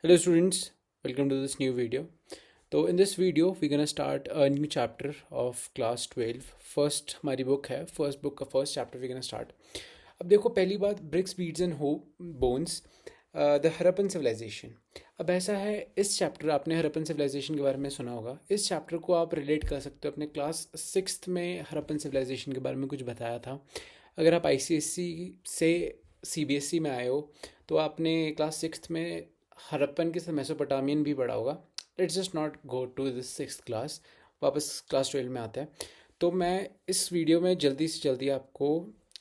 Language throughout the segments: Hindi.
Hello students, welcome to this new video. So in this video we're gonna start a new chapter of class 12. First हमारी बुक है फर्स्ट बुक का first chapter we're gonna start. अब देखो पहली बात ब्रिक्स बीड्स एंड हो बोन्स द हरप्पन सिविलाइजेशन. अब ऐसा है इस चैप्टर आपने हरप्पन सिविलाइजेशन के बारे में सुना होगा. इस चैप्टर को आप रिलेट कर सकते हो अपने क्लास सिक्स्थ में हरप्पन सिविलाइजेशन के बारे में कुछ बताया था. अगर आप आईसीएससी से सीबीएसई में आए हो तो आपने क्लास सिक्स्थ में हरप्पन के साथ मेसोपोटामियन भी पढ़ा होगा. Let's just not go to this six class, वापस क्लास 12 में आते हैं. तो मैं इस वीडियो में जल्दी से जल्दी आपको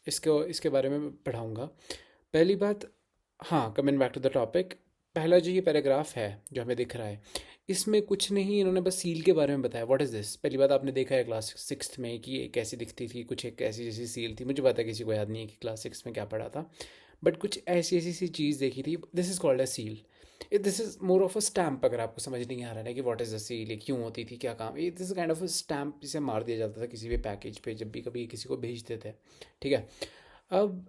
इसके बारे में पढ़ाऊँगा. पहली बात, हाँ, coming back to the topic. पहला जो ये पैराग्राफ है जो हमें दिख रहा है, इसमें कुछ नहीं, इन्होंने बस सील के बारे में बताया. What is this? पहली बात आपने देखा है क्लास सिक्स्थ में कि ये कैसी दिखती थी, कुछ एक ऐसी जैसी सील थी. मुझे पता है किसी को याद नहीं है कि क्लास सिक्स में क्या पढ़ा था, बट कुछ ऐसी ऐसी सी चीज़ देखी थी. This is called a seal. This is more of a stamp. अगर आपको समझ नहीं आ रहा है कि व्हाट इज़ द सील, ये क्यों होती थी, क्या काम, ये this kind of a stamp जिसे मार दिया जाता था किसी भी पैकेज पे जब भी कभी किसी को भेजते थे. ठीक है. अब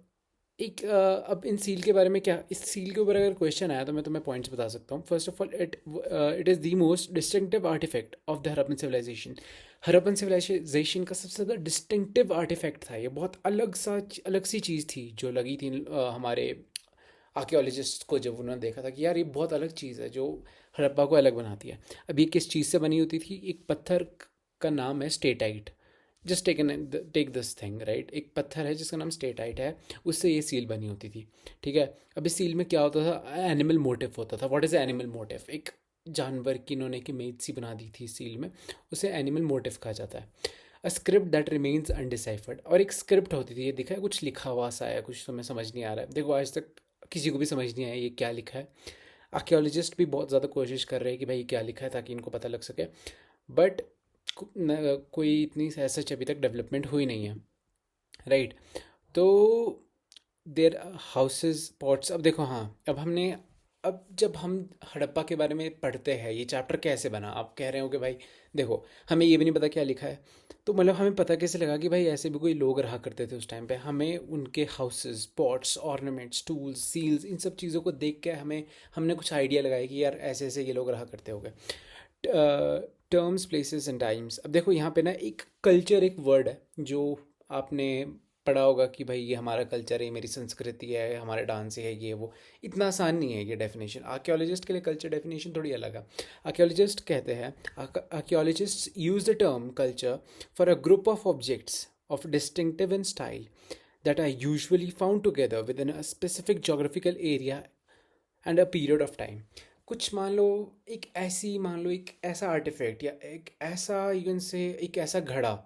अब इन सील के बारे में क्या, इस सील के ऊपर अगर क्वेश्चन आया तो मैं तुम्हें पॉइंट्स बता सकता हूँ. First of all, it is the most distinctive artifact of the Harappan civilization. Harappan civilization का सबसे ज़्यादा डिस्टिंक्टिव आर्टिफैक्ट था. ये बहुत अलग सी चीज़ थी जो लगी थी हमारे आर्कियोलॉजिस्ट को, जब उन्होंने देखा था कि यार ये बहुत अलग चीज़ है जो हड़प्पा को अलग बनाती है. अब ये किस चीज़ से बनी होती थी? एक पत्थर का नाम है steatite. Just take this thing, right. एक पत्थर है जिसका नाम स्टेटाइट है, उससे ये सील बनी होती थी. ठीक है. अब इस सील में क्या होता था? एनिमल मोटिव होता था. What is animal motive? एक जानवर की इन्होंने की इमेज सी बना दी थी सील में, उसे एनिमल मोटिव कहा जाता है. A script that remains undeciphered. और एक स्क्रिप्ट होती थी, ये दिखा है कुछ लिखा हुआ सा है, कुछ तुम्हें समझ नहीं आ रहा है. देखो आज तक किसी को भी समझ नहीं आया ये क्या लिखा है. आर्कियोलॉजिस्ट भी बहुत ज़्यादा कोशिश कर रहे हैं कि भाई क्या लिखा है ताकि इनको पता लग सके, बट कोई इतनी सच अभी तक डेवलपमेंट हुई नहीं है, राइट. तो देर हाउसेस पॉट्स. अब देखो, हाँ, अब जब हम हड़प्पा के बारे में पढ़ते हैं, ये चैप्टर कैसे बना, आप कह रहे हो कि भाई देखो हमें ये भी नहीं पता क्या लिखा है. तो मतलब हमें पता कैसे लगा कि भाई ऐसे भी कोई लोग रहा करते थे उस टाइम पे? हमें उनके houses, pots, ornaments, tools, seals, इन सब चीज़ों को देख के हमने कुछ आइडिया लगाया कि यार ऐसे ऐसे ये लोग रहा करते होंगे. Terms, places and times. अब देखो यहाँ पे ना एक कल्चर, एक वर्ड है जो आपने पढ़ा होगा कि भाई ये हमारा कल्चर है, मेरी संस्कृति है, हमारे डांस है, ये वो. इतना आसान नहीं है ये डेफिनेशन. आर्कियोलॉजिस्ट के लिए कल्चर डेफिनेशन थोड़ी अलग है. आर्कियोलॉजिस्ट कहते हैं, archaeologist use the term culture for a group of objects of distinctive in style that are usually found together within a specific geographical area and a period of time. कुछ मान लो एक ऐसा आर्टिफैक्ट या एक ऐसा, यू कैन से, एक ऐसा घड़ा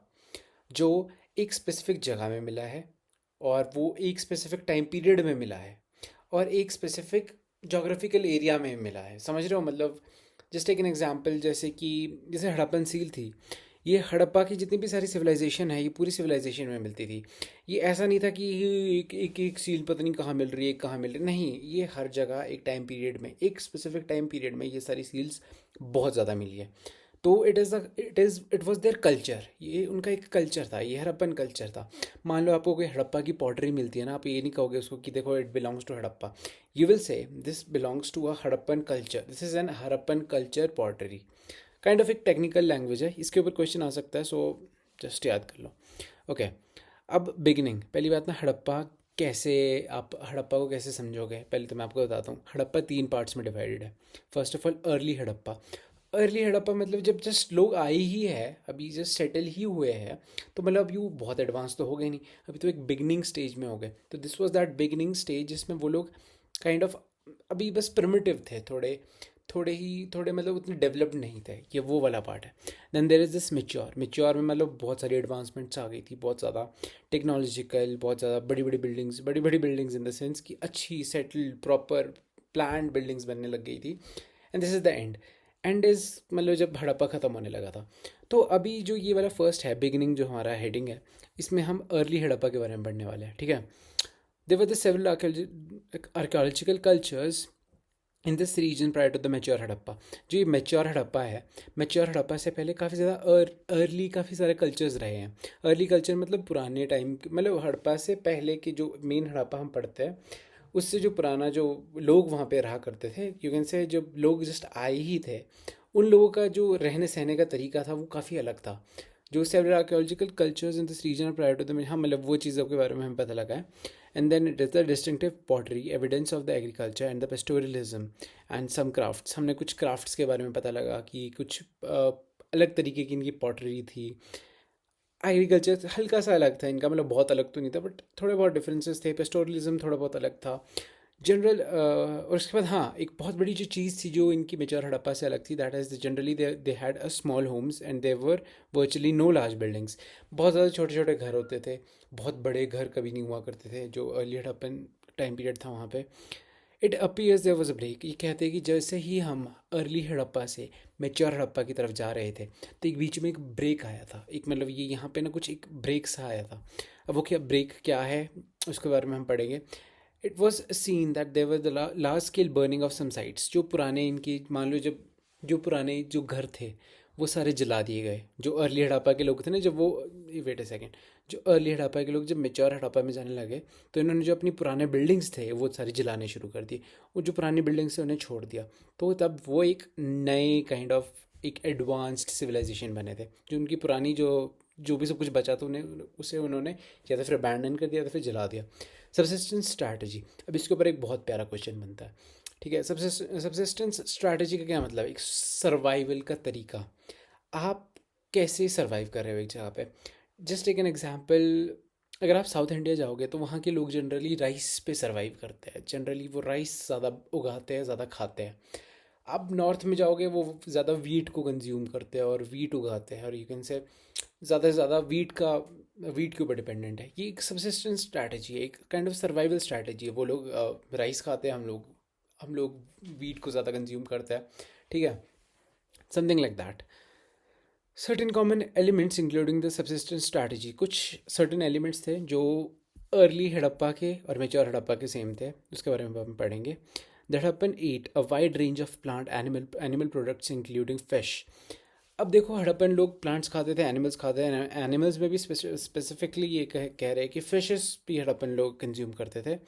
जो एक स्पेसिफिक जगह में मिला है, और वो एक स्पेसिफिक टाइम पीरियड में मिला है, और एक स्पेसिफिक जोग्राफिकल एरिया में मिला है. समझ रहे हो? मतलब जस्ट एक एन एग्जांपल, जैसे हड़प्पन सील थी. ये हड़प्पा की जितनी भी सारी सिविलाइजेशन है, ये पूरी सिविलाइजेशन में मिलती थी. ये ऐसा नहीं था कि एक सील पता नहीं कहाँ मिल रही है, कहाँ मिल रही, नहीं. ये हर जगह एक टाइम पीरियड में, एक स्पेसिफिक टाइम पीरियड में ये सारी सील्स बहुत ज़्यादा मिली है. तो इट वॉज देयर कल्चर. ये उनका एक कल्चर था, ये हड़प्पन कल्चर था. मान लो आपको कोई हड़प्पा की पॉटरी मिलती है ना, आप ये नहीं कहोगे उसको कि देखो it belongs to Harappa. You will say this belongs to a Harappan culture, this is an Harappan culture pottery. Kind of एक टेक्निकल लैंग्वेज है, इसके ऊपर क्वेश्चन आ सकता है, सो जस्ट याद कर लो. ओके. अब बिगिनिंग, पहली बात ना, हड़प्पा कैसे, आप हड़प्पा को कैसे समझोगे? पहले तो मैं आपको बताता हूँ. हड़प्पा 3 पार्ट्स में डिवाइडेड है. First of all, early Harappa. Early Harappa मतलब जब जस्ट लोग आए ही है, अभी जस्ट सेटल ही हुए हैं, तो मतलब अभी वो बहुत एडवांस तो हो गए नहीं, अभी तो एक बिगनिंग स्टेज में हो गए. तो this was that beginning stage जिसमें वो लोग काइंड ऑफ अभी बस प्रिमिटिव थे, थोड़े मतलब उतने डेवलप्ड नहीं थे. ये वो वाला पार्ट है. Then there is this mature में मतलब बहुत सारी एडवांसमेंट्स आ गई थी, बहुत ज़्यादा टेक्नोलॉजिकल, बहुत ज़्यादा बड़ी बड़ी बिल्डिंग्स इन द सेंस कि अच्छी सेटल्ड प्रॉपर प्लान बिल्डिंग्स बनने लग गई थी. And this is the end is मतलब जब हड़प्पा ख़त्म होने लगा था. तो अभी जो ये वाला फर्स्ट है, बिगिनिंग, जो हमारा हेडिंग है, इसमें हम अर्ली हड़प्पा के बारे में पढ़ने वाले हैं. ठीक है. There were the several archaeological cultures in this region prior to the mature Harappa. जो ये मेच्योर हड़प्पा है, मेच्योर हड़प्पा से पहले काफ़ी ज़्यादा अर्ली काफ़ी सारे कल्चर्स रहे हैं. अर्ली कल्चर मतलब पुराने टाइम, मतलब हड़प्पा से पहले के जो मेन हड़प्पा हम पढ़ते हैं, उससे जो पुराना जो लोग वहाँ पे रहा करते थे, यू कैन से जब लोग जस्ट आए ही थे, उन लोगों का जो रहने सहने का तरीका था वो काफ़ी अलग था। जो several archaeological cultures in this region prior to the, हाँ मतलब वो चीज़ों के बारे में हमें पता लगा है। And then it is the distinctive pottery evidence of the agriculture and the pastoralism and some crafts. हमने कुछ क्राफ्ट्स के बारे में पता लगा कि कुछ अलग तरीके की इनकी पॉटरी थी। एग्रीकल्चर हल्का सा अलग था इनका, मतलब बहुत अलग तो नहीं था बट थोड़े बहुत डिफरेंसेस थे। पेस्टोरलिज्म थोड़ा बहुत अलग था जनरल। और उसके बाद हाँ, एक बहुत बड़ी जो चीज़ थी जो इनकी मेजर हड़प्पा से अलग थी, that is generally they had a small homes and they were virtually no large buildings. बहुत ज़्यादा छोटे छोटे घर होते थे, बहुत बड़े घर कभी नहीं हुआ करते थे जो अर्ली हड़प्पन टाइम पीरियड था वहाँ पे। It appears there was a break. ये कहते हैं कि जैसे ही हम अर्ली हड़प्पा से मेच्योर हड़प्पा की तरफ जा रहे थे तो एक बीच में एक ब्रेक आया था, एक मतलब ये यहाँ पे ना कुछ एक ब्रेक सा आया था। अब वो क्या ब्रेक क्या है उसके बारे में हम पढ़ेंगे। It was seen that there were the large scale burning of some sites. जो पुराने इनकी मान लो जब जो पुराने जो घर थे वो सारे जला दिए गए। जो अर्ली हड़प्पा के लोग थे ना, जब वो, वेट अ सेकेंड, जो अर्ली हड़प्पा के लोग जब मेच्योर हड़प्पा में जाने लगे तो इन्होंने जो अपनी पुराने बिल्डिंग्स थे वो सारी जलाने शुरू कर दिए। वो जो पुरानी बिल्डिंग्स थे उन्हें छोड़ दिया। तो तब वो एक नए काइंड ऑफ एक एडवांस्ड सिविलाइजेशन बने थे। जो उनकी पुरानी जो जो भी सब कुछ बचा था उन्हें उसे उन्होंने या तो फिर अबैंडन कर दिया या तो फिर जला दिया। सबसिस्टेंस स्ट्रैटेजी, अब इसके ऊपर एक बहुत प्यारा क्वेश्चन बनता है। ठीक है, सबसिस्टेंस स्ट्रैटेजी का क्या मतलब? एक सर्वाइवल का तरीका। आप कैसे सर्वाइव कर रहे हो एक जगह पे। जस्ट टेक एन एग्जाम्पल, अगर आप साउथ इंडिया जाओगे तो वहाँ के लोग जनरली राइस पे सर्वाइव करते हैं। जनरली वो राइस ज़्यादा उगाते हैं, ज़्यादा खाते हैं। आप नॉर्थ में जाओगे वो ज़्यादा वीट को कंज्यूम करते हैं और वीट उगाते हैं, और यू कैन से ज़्यादा से ज़्यादा वीट के ऊपर डिपेंडेंट है। ये एक सबसिस्टेंस स्ट्रैटेजी है, एक काइंड ऑफ सर्वाइवल स्ट्रैटेजी है। वो लोग राइस खाते हैं, हम लोग वीट को ज़्यादा कंज्यूम करते हैं। ठीक है, something like that. Certain common elements including the subsistence strategy, कुछ सर्टेन एलिमेंट्स थे जो अर्ली हड़प्पा के और मेच्योर हड़प्पा के सेम थे, उसके बारे में हम पढ़ेंगे। The Harappan eat a wide range of plant animal products including fish. अब देखो, हड़प्पन लोग प्लांट्स खाते थे, एनिमल्स खाते हैं। एनिमल्स में भी स्पेसिफिकली ये कह रहे हैं कि फिशेस भी हड़प्पन लोग कंज्यूम करते थे।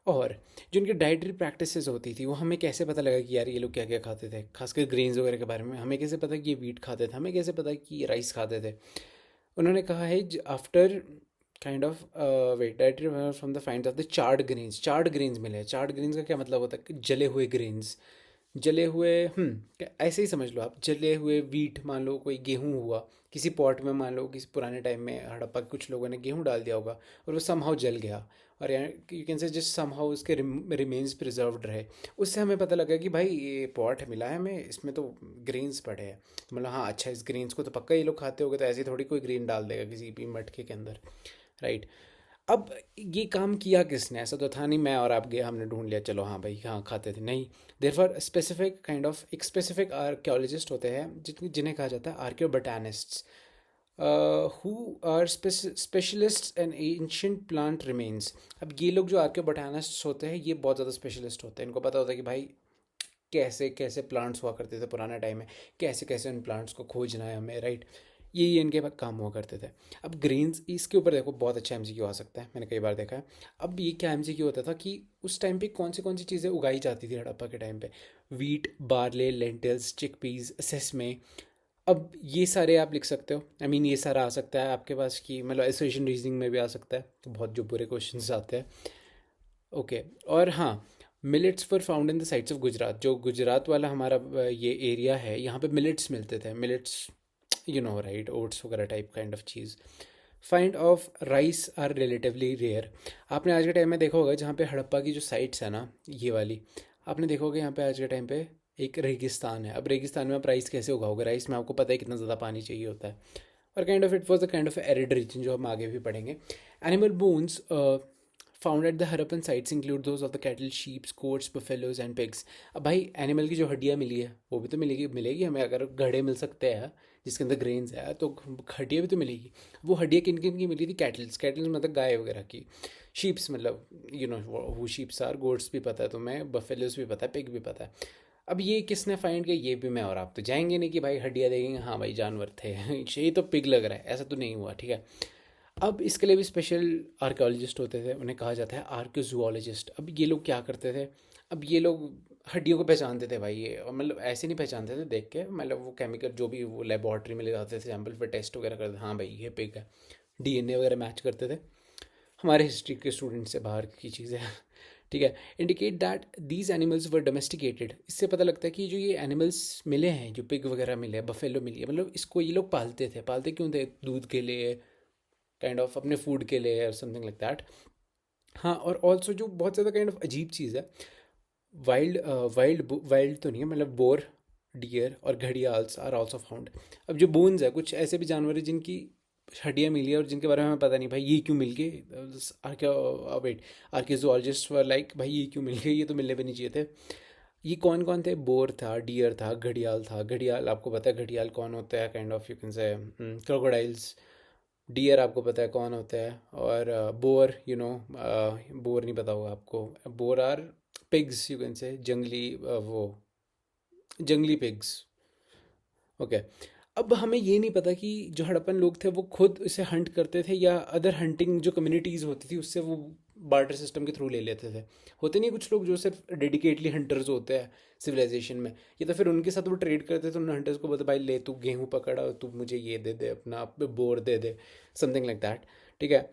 और जो उनकी डाइटरी प्रैक्टिसेस होती थी वो हमें कैसे पता लगा कि यार ये लोग क्या क्या खाते थे, खासकर ग्रेन्स वगैरह के बारे में हमें कैसे पता कि ये वीट खाते थे, हमें कैसे पता कि ये राइस खाते थे। उन्होंने कहा है after kind of wait dietary from the finds of the charred grains. Charred grains मिले। चार्ड ग्रेन्स का क्या मतलब होता है? जले हुए ग्रेन्स, जले हुए, ऐसे ही समझ लो आप, जले हुए वीट। मान लो कोई गेहूं हुआ किसी पॉट में, मान लो किसी पुराने टाइम में हड़प्पा के कुछ लोगों ने गेहूं डाल दिया होगा और वो समहाउ जल गया, और यू कैन से जस्ट समहाउ उसके रिमेन्स प्रिजर्व्ड रहे। उससे हमें पता लगा कि भाई ये पॉट मिला है हमें, इसमें तो ग्रेन्स पड़े हैं। मतलब हाँ, अच्छा, इस ग्रेन्स को तो पक्का ये लोग खाते होंगे, तो ऐसे थोड़ी कोई ग्रेन डाल देगा किसी भी मटके के अंदर, राइट। अब ये काम किया किसने? ऐसा तो था नहीं मैं और आप गए हमने ढूंढ लिया चलो हाँ भाई हाँ खाते थे, नहीं। There for specific kind of एक स्पेसिफिक आर्कियोलॉजिस्ट होते हैं जिन्हें कहा जाता है archaeobotanists, who are specialist in ancient plant remains. अब ये लोग जो आर्कियोबोटानिस्ट्स होते हैं ये बहुत ज़्यादा स्पेशलिस्ट होते हैं। इनको पता होता है कि भाई कैसे कैसे प्लांट्स हुआ करते थे पुराने टाइम में, कैसे कैसे उन प्लांट्स को खोजना है हमें, राइट। ये इनके काम हुआ करते थे। अब ग्रेन्स, इसके ऊपर देखो बहुत अच्छा एमसीक्यू आ सकता है, मैंने कई बार देखा है। अब ये क्या एमसीक्यू होता था कि उस टाइम पे कौन सी चीज़ें उगाई जाती थी हड़प्पा के टाइम पे? Wheat, barley, lentils, chickpeas, sesame. अब ये सारे आप लिख सकते हो, आई मीन ये सारा आ सकता है आपके पास कि मतलब एसोसिएशन रीजनिंग में भी आ सकता है, तो बहुत जो बुरे क्वेश्चंस आते हैं। ओके, और हाँ, millets were found in the sites of Gujarat. जो गुजरात वाला हमारा ये एरिया है, यहाँ पे मिलेट्स मिलते थे। Millets, you know right, oats वगैरह टाइप काइंड ऑफ चीज़। Find of rice are relatively rare. आपने आज के टाइम में देखा होगा जहाँ पे हड़प्पा की जो साइट्स है ना, ये वाली, आपने देखा होगा यहाँ पे आज के टाइम पे एक रेगिस्तान है। अब रेगिस्तान में आप राइस कैसे उगाओगे? राइस में आपको पता है कितना ज़्यादा पानी चाहिए होता है। और kind of it was the kind of arid region जो हम आगे भी पढ़ेंगे। Animal bones found at the Harappan sites include those of the cattle, sheeps, goats, buffaloes and pigs. अब भाई एनिमल की जो हड्डियाँ मिली है वो भी तो मिलेगी मिलेगी हमें। अगर घड़े मिल सकते हैं जिसके अंदर ग्रेन्स है तो हड्डियाँ भी तो मिलेगी। वो हड्डियाँ किन किन की मिली थी? कैटल्स, कैटल्स मतलब गाय वगैरह की। शीप्स मतलब यू नो वो शीप्स आर, गोट्स भी पता है तुम्हें, बफेलोज भी पता है, पिग भी पता है। अब ये किसने फाइंड किया? ये भी मैं और आप तो जाएंगे नहीं कि भाई हड्डियाँ देखेंगे हाँ भाई जानवर थे ये तो पिग लग रहा है, ऐसा तो नहीं हुआ, ठीक है। अब इसके लिए भी स्पेशल आर्कियोलॉजिस्ट होते थे, उन्हें कहा जाता है आर्कियोजूलॉजिस्ट। अब ये लोग क्या करते थे, अब ये लोग हड्डियों को पहचानते थे भाई ये, और मतलब ऐसे नहीं पहचानते थे देख के, मतलब वो केमिकल जो भी वो लेबॉर्ट्री में ले जाते थे सैंपल, फिर टेस्ट वगैरह करते, हाँ भाई ये पिग है, डीएनए वगैरह मैच करते थे। हमारे हिस्ट्री के स्टूडेंट से बाहर की चीज़ें हैं। ठीक है। Indicate that these animals were domesticated, इससे पता लगता है कि जो ये एनिमल्स मिले हैं, जो पिग वगैरह मिले हैं, बफेलो मिली है, मतलब इसको ये लोग पालते थे। पालते क्यों थे? दूध के लिए, काइंड ऑफ अपने फूड के लिए, और समथिंग लाइक दैट। हाँ, और ऑल्सो जो बहुत ज़्यादा काइंड ऑफ अजीब चीज़ है, वाइल्ड वाइल्ड तो नहीं है, मतलब बोर, डियर और घड़ियाल्स आर आल्सो फाउंड। अब जो बोन्स है, कुछ ऐसे भी जानवर है जिनकी हड्डियाँ मिली है और जिनके बारे में हमें पता नहीं भाई ये क्यों मिल गए। वेट, आर्कियोलॉजिस्ट वर लाइक भाई ये क्यों मिल गए, ये तो मिलने भी नहीं चाहिए थे। ये कौन कौन थे? बोर था, डियर था, घड़ियाल था। घड़ियाल आपको पता है घड़ियाल कौन होता है, kind of you can say crocodiles. Deer आपको पता है कौन होता है, और बोर बोर नहीं पता होगा आपको। Boar are pigs, you can say जंगली, वो जंगली पिग्स। ओके। अब हमें ये नहीं पता कि जो हड़प्पन लोग थे वो खुद इसे हंट करते थे, या अदर हंटिंग जो कम्युनिटीज़ होती थी उससे वो बार्टर सिस्टम के थ्रू ले लेते थे। होते नहीं कुछ लोग जो सिर्फ डेडिकेटली हंटर्स होते हैं सिविलाइजेशन में, ये तो फिर उनके साथ वो ट्रेड करते थे। उन हंटर्स को बोलते भाई ले तू गेहूँ पकड़ा, तू मुझे ये दे दे, अपना बोर दे दे, समथिंग लाइक दैट। ठीक है।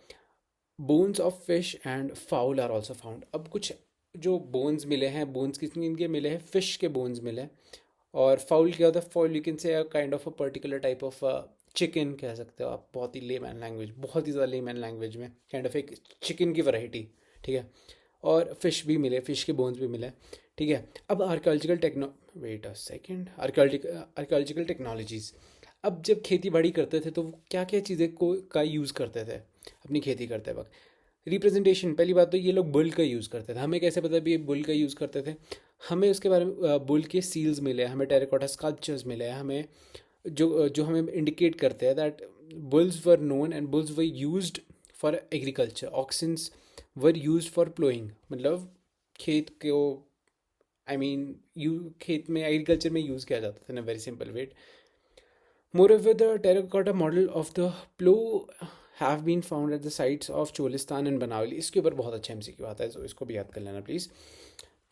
Bones of fish and fowl are also found. अब कुछ जो बोन्स मिले हैं, बोन्स किस इनके मिले हैं? फिश के बोन्स मिले हैं। और फाउल क्या होता है? फाउल यू कैन से kind of a particular type of chicken कह सकते हो आप, बहुत ही लेमैन लैंग्वेज, बहुत ही ज़्यादा लेमैन लैंग्वेज में, काइंड ऑफ एक चिकन की वैरायटी। ठीक है। और फिश भी मिले, फिश के बोन्स भी मिले। ठीक है। अब archaeological techno wait a second, archaeological technologies. अब जब खेती बाड़ी करते थे तो वो क्या क्या चीज़ें को का यूज़ करते थे अपनी खेती करते वक्त? रिप्रेजेंटेशन, पहली बात तो ये लोग बुल का यूज़ करते थे। हमें कैसे पता भी ये बुल का यूज़ करते थे? हमें उसके बारे में बुल के सील्स मिले हैं, हमें टेराकोटा स्कल्पचर्स मिले हैं, हमें जो जो हमें इंडिकेट करते हैं that bulls were known and bulls were used for agriculture. Auxins were used for ploughing, मतलब खेत को, आई मीन यू खेत में एग्रीकल्चर में यूज़ किया जाता था in a very simple way. Moreover, the terracotta model of the plow have been found at the sites of Cholistan and Banawali. इसके ऊपर बहुत अच्छा एमसीक्यू आता है, तो इसको भी याद कर लेना प्लीज़।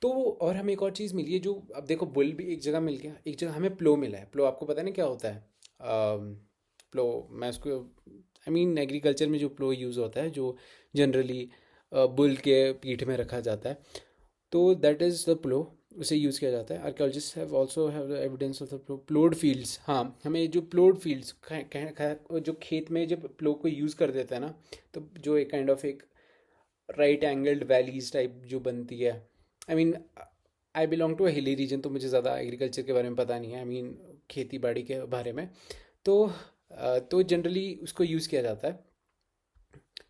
तो और हमें एक और चीज़ मिली है, जो अब देखो बुल भी एक जगह मिल गया, एक जगह हमें प्लो मिला है। प्लो आपको पता है ना क्या होता है? प्लो, मैं उसको, आई मीन एग्रीकल्चर में जो प्लो यूज़ होता है, जो जनरली बुल के पीठ में रखा जाता है, तो दैट इज़ द प्लो, उसे यूज़ किया जाता है। Archaeologist have also have evidence of the प्लोड fields. हाँ, हमें जो प्लोड फील्ड्स जो खेत में जब प्लो को यूज़ कर देते हैं ना, तो जो एक काइंड ऑफ एक राइट एंगल्ड वैलीज टाइप जो बनती है। I mean I belong to a hilly region, तो मुझे ज़्यादा एग्रीकल्चर के बारे में पता नहीं है, आई मीन खेती बाड़ी के बारे में। तो तो जनरली उसको यूज़ किया जाता है,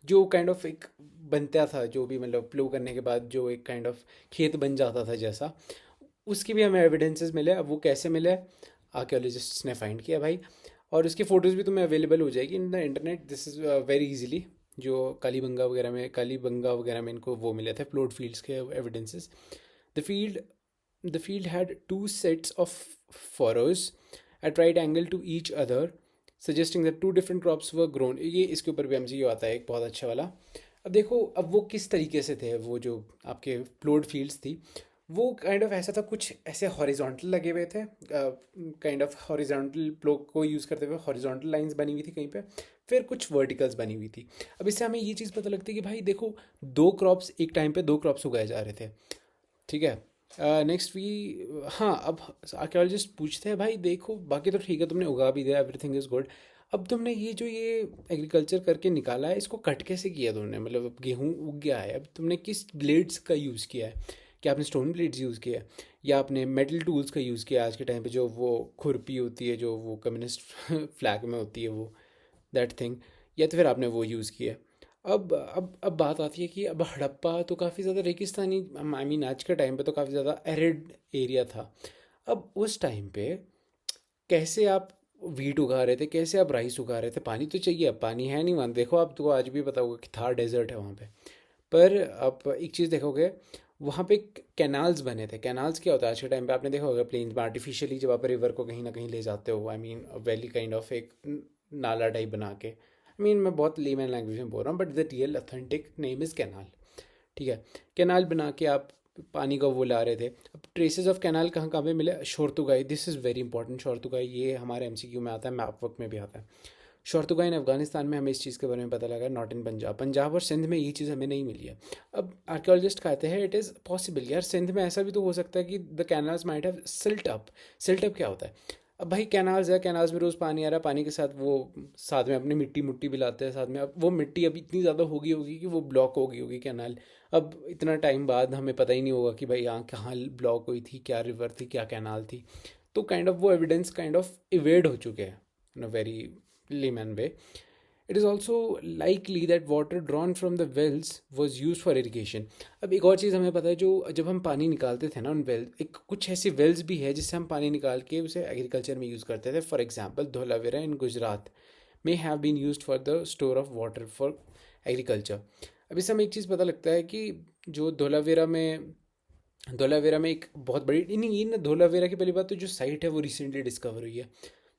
जो काइंड ऑफ एक बनता था, जो भी मतलब प्लो करने के बाद जो एक काइंड ऑफ खेत बन जाता था जैसा, उसके भी हमें एविडेंसेस मिले। अब वो कैसे मिले? आर्कियोलॉजिस्ट्स ने फाइंड किया भाई, और उसकी फ़ोटोज़ भी तुम्हें अवेलेबल हो जाएगी in the internet, this is very easily. जो कालीबंगा वगैरह में इनको वो मिले थे प्लॉट फील्ड्स के evidences. The field the field had two sets of furrows at right angle to each other, suggesting that two different crops were grown. ये इसके ऊपर भी एमसीक्यू आता है एक बहुत अच्छा वाला। अब देखो, अब वो किस तरीके से थे, वो जो आपके प्लॉट फील्ड्स थी, वो काइंड ऑफ ऐसा था, कुछ ऐसे हॉरिजॉन्टल लगे हुए थे, काइंड ऑफ हॉरिजॉन्टल प्लो को यूज़ करते हुए हॉरिजॉन्टल लाइंस बनी हुई थी कहीं पे, फिर कुछ वर्टिकल्स बनी हुई थी। अब इससे हमें ये चीज़ पता लगती है कि भाई देखो, दो क्रॉप्स एक टाइम पे दो क्रॉप्स उगाए जा रहे थे। ठीक है। नेक्स्ट वी, हाँ, अब आर्कियोलॉजिस्ट पूछते हैं भाई देखो बाकी तो ठीक है, तुमने उगा भी दिया, एवरीथिंग इज़ गुड, अब तुमने ये जो ये एग्रीकल्चर करके निकाला है, इसको कट कैसे किया तुमने? मतलब अब गेहूँ उग गया है, अब तुमने किस ब्लेड्स का यूज़ किया है? क्या आपने स्टोन ब्लेड्स यूज़ किया है, या आपने मेटल टूल्स का यूज़ किया? आज के टाइम पे जो वो खुरपी होती है, जो वो कम्युनिस्ट फ्लैग में होती है, वो दैट थिंग, या तो फिर आपने वो यूज़ किया है? अब बात आती है कि अब हड़प्पा तो काफ़ी ज़्यादा रेगिस्तानी, आई मीन आज के टाइम पे तो काफ़ी ज़्यादा एरिड एरिया था। अब उस टाइम पे कैसे आप वीट उगा रहे थे, कैसे आप राइस उगा रहे थे? पानी तो चाहिए, अब पानी है नहीं वहाँ, देखो आप तो आज भी पता होगा कि थार डेजर्ट है वहाँ पे। पर आप एक चीज़ देखोगे, वहाँ पे कैनाल्स बने थे। कैनाल्स क्या होता है आज के टाइम पे? आपने देखा होगा प्लेन्स में आर्टिफिशियली जब आप रिवर को कहीं ना कहीं ले जाते हो, I mean valley kind of एक नाला टाइप बना के, मीन मैं बहुत लेमैन लैंग्वेज में बोल रहा हूँ, but the real authentic name is canal. ठीक है, कैनाल बना के आप पानी का वो ला रहे थे। अब ट्रेसेस ऑफ कैनाल कहाँ कहाँ पे मिले? शोरतुगाई, दिस इज़ वेरी इंपॉर्टेंट। शोरतुगाई ये हमारे एमसीक्यू में आता है, मैप वर्क में भी आता है। शोरतुगाई इन अफगानिस्तान में हमें इस चीज़ के बारे में पता लगा, नॉट इन पंजाब। पंजाब और सिंध में ये चीज़ हमें नहीं मिली है। अब आर्कियोलॉजिस्ट कहते हैं इट इज़ पॉसिबल यार, सिंध में ऐसा भी तो हो सकता है कि the canals might have silt up. Silt up क्या होता है? अब भाई कैनाल्स है, कैनाल्स में रोज़ पानी आ रहा है, पानी के साथ वो साथ में अपनी मिट्टी मुट्टी भी लाते हैं साथ में। अब वो मिट्टी अभी इतनी ज़्यादा होगी होगी कि वो ब्लॉक हो गई होगी कैनाल। अब इतना टाइम बाद हमें पता ही नहीं होगा कि भाई यहाँ कहाँ ब्लॉक हुई थी, क्या रिवर थी, क्या कैनाल थी। तो काइंड ऑफ वो एविडेंस काइंड ऑफ इवेड हो चुके हैं in a very layman way. It is also likely that water drawn from the wells was used for irrigation. अब एक और चीज़ हमें पता है, जो जब हम पानी निकालते थे ना उन वेल, एक कुछ ऐसी वेल्स भी है जिससे हम पानी निकाल के उसे एग्रीकल्चर में यूज़ करते थे। For example Dholavira in Gujarat में have been used for the store of water for agriculture. अब इससे हमें एक चीज़ पता लगता है कि जो धोलावीरा में एक बहुत बड़ी, नहीं ये ना, धोलावीरा की पहली बात तो जो साइट है वो रिसेंटली डिस्कवर हुई है,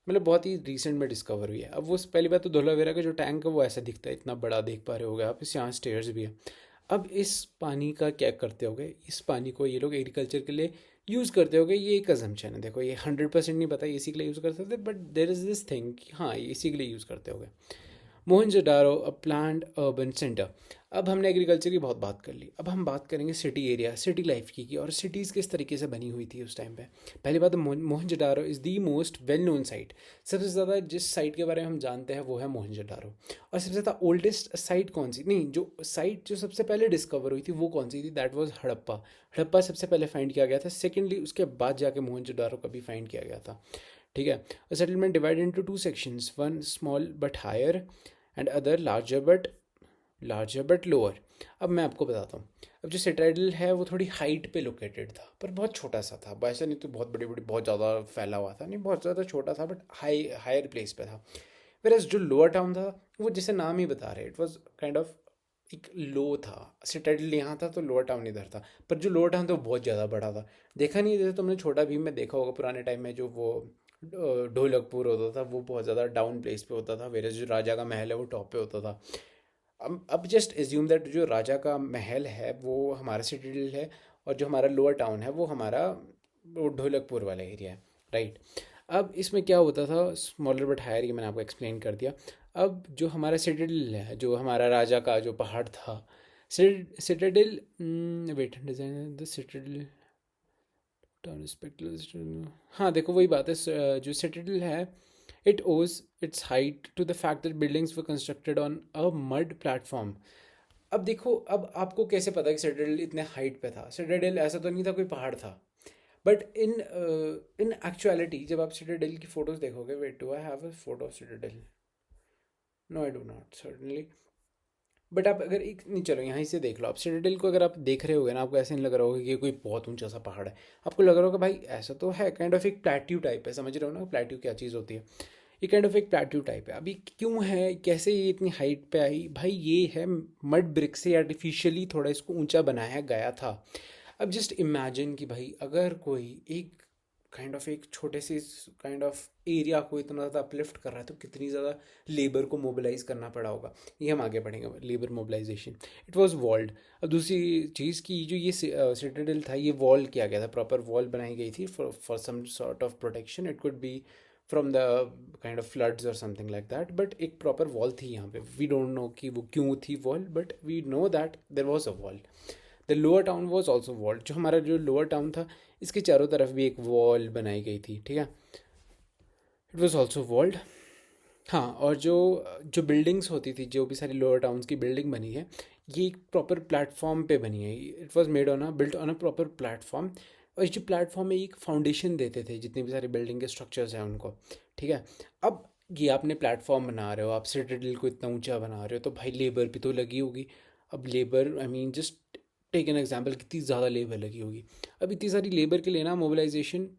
मतलब बहुत ही रिसेंट में डिस्कवर हुई है। अब वो पहली बात तो धोलावीरा का जो टैंक है वो ऐसा दिखता है, इतना बड़ा देख पा रहे होगे आप, इस यहाँ स्टेयर्स भी है। अब इस पानी का क्या करते होगे? इस पानी को ये लोग एग्रीकल्चर के लिए यूज़ करते होगे, ये एक अजम्पशन है। देखो ये 100% नहीं पता ये इसी के लिए यूज़ करते थे, but there is this thing कि हाँ ये इसी के लिए यूज़ करते होगे। मोहनजोदारो अ प्लान्ड अर्बन सेंटर। अब हमने एग्रीकल्चर की बहुत बात कर ली, अब हम बात करेंगे सिटी एरिया, सिटी लाइफ की और सिटीज़ किस तरीके से बनी हुई थी उस टाइम पे। पहली बात तो Mohenjodaro is the most well known site. सबसे ज़्यादा जिस साइट के बारे में हम जानते हैं वो है मोहनजोदारो। और सबसे ज़्यादा ओल्डेस्ट साइट कौन सी, नहीं जो साइट जो सबसे पहले डिस्कवर हुई थी वो कौन सी थी? That was Harappa. हड़प्पा सबसे पहले फाइंड किया गया था, सेकेंडली उसके बाद जाके मोहनजोदारो का भी फाइंड किया गया था। ठीक है, settlement divide into two sections, one small but higher and other larger but lower. अब मैं आपको बताता हूँ, अब जो सिटाइडल है वो थोड़ी हाइट पे लोकेटेड था, पर बहुत छोटा सा था, ऐसा नहीं तो बहुत बड़ी बड़ी बहुत ज़्यादा फैला हुआ था, नहीं बहुत ज़्यादा छोटा था, बट हायर प्लेस पे था। फिर जो लोअर टाउन था वो जैसे नाम ही बता रहे, इट वॉज काइंड ऑफ एक लो था। सिटाइडल यहाँ था तो लोअर टाउन इधर था, पर जो लोअर टाउन था वो बहुत ज़्यादा बड़ा था। देखा नहीं है जैसे तुमने छोटा भीम में देखा होगा पुराने टाइम में, जो वो ढोलकपुर होता था वो बहुत ज़्यादा डाउन प्लेस पे होता था, वेरे जो राजा का महल है वो टॉप पे होता था। अब जस्ट एज्यूम दैट जो राजा का महल है वो हमारा सिटीडल है, और जो हमारा लोअर टाउन है वो हमारा वो ढोलकपुर वाला एरिया है, राइट। अब इसमें क्या होता था, स्मॉलर बट हायर, ये मैंने आपको एक्सप्लेन कर दिया। अब जो हमारा सिटाडेल है, जो हमारा राजा का जो पहाड़ था, citadel, wait design the citadel हाँ देखो वही बात है, जो सिटाडेल है it owes its height to the fact that buildings were constructed on a mud platform. अब देखो, अब आपको कैसे पता कि सिटाडेल इतने हाइट पे था? सिटाडेल ऐसा तो नहीं था कोई पहाड़ था, बट इन एक्चुअलिटी जब आप सिटाडेल की फोटोज देखोगे, wait do I have a photo of citadel? No I do not certainly. But आप अगर एक नहीं, चलो यहाँ से देख लो, आप सिटाडेल को अगर आप देख रहे होगे ना, आपको ऐसे नहीं लग रहा होगा कि ये कोई बहुत ऊंचा सा पहाड़ है। आपको लग रहा होगा भाई ऐसा तो है, काइंड ऑफ एक प्लेट्यू टाइप है, समझ रहे हो ना प्लेट्यू क्या चीज़ होती है? ये काइंड ऑफ एक प्लेट्यू टाइप है। अभी क्यों है, कैसे ये इतनी हाइट पे आई भाई? ये है मड ब्रिक से आर्टिफिशियली थोड़ा इसको ऊंचा बनाया गया था। अब जस्ट इमेजिन कि भाई अगर कोई एक काइंड ऑफ एक छोटे से काइंड ऑफ एरिया को इतना ज़्यादा अपलिफ्ट कर रहा है तो कितनी ज़्यादा लेबर को मोबिलाइज करना पड़ा होगा। ये हम आगे पढ़ेंगे, labour mobilization. It was walled. अब दूसरी चीज़ की जो ये सिटाडेल था ये वॉल किया गया था, प्रॉपर वॉल बनाई गई थी for some sort of protection. It could be from the kind of floods और समथिंग लाइक दैट, बट एक प्रॉपर वॉल थी यहाँ पे। वी डोंट नो कि वो क्यों थी wall, but we know that there was a wall. The lower town was also walled. जो हमारा जो लोअर टाउन था इसके चारों तरफ भी एक वॉल बनाई गई थी, ठीक है, इट वॉज ऑल्सो वॉल्ड। हाँ, और जो जो बिल्डिंग्स होती थी, जो भी सारी लोअर टाउन्स की बिल्डिंग बनी है, ये एक प्रॉपर प्लेटफॉर्म पे बनी है। It was made on a built on a proper platform. और इस जो प्लेटफॉर्म में एक फाउंडेशन देते थे जितनी भी सारी बिल्डिंग के स्ट्रक्चर्स हैं उनको, ठीक है। अब ये आपने प्लेटफॉर्म बना रहे हो, आप सिटाडेल को इतना ऊंचा बना रहे हो, तो भाई लेबर भी तो लगी होगी। अब labour, I mean just take an example, कितनी ज़्यादा लेबर लगी होगी। अब इतनी सारी लेबर के लिए ना mobilization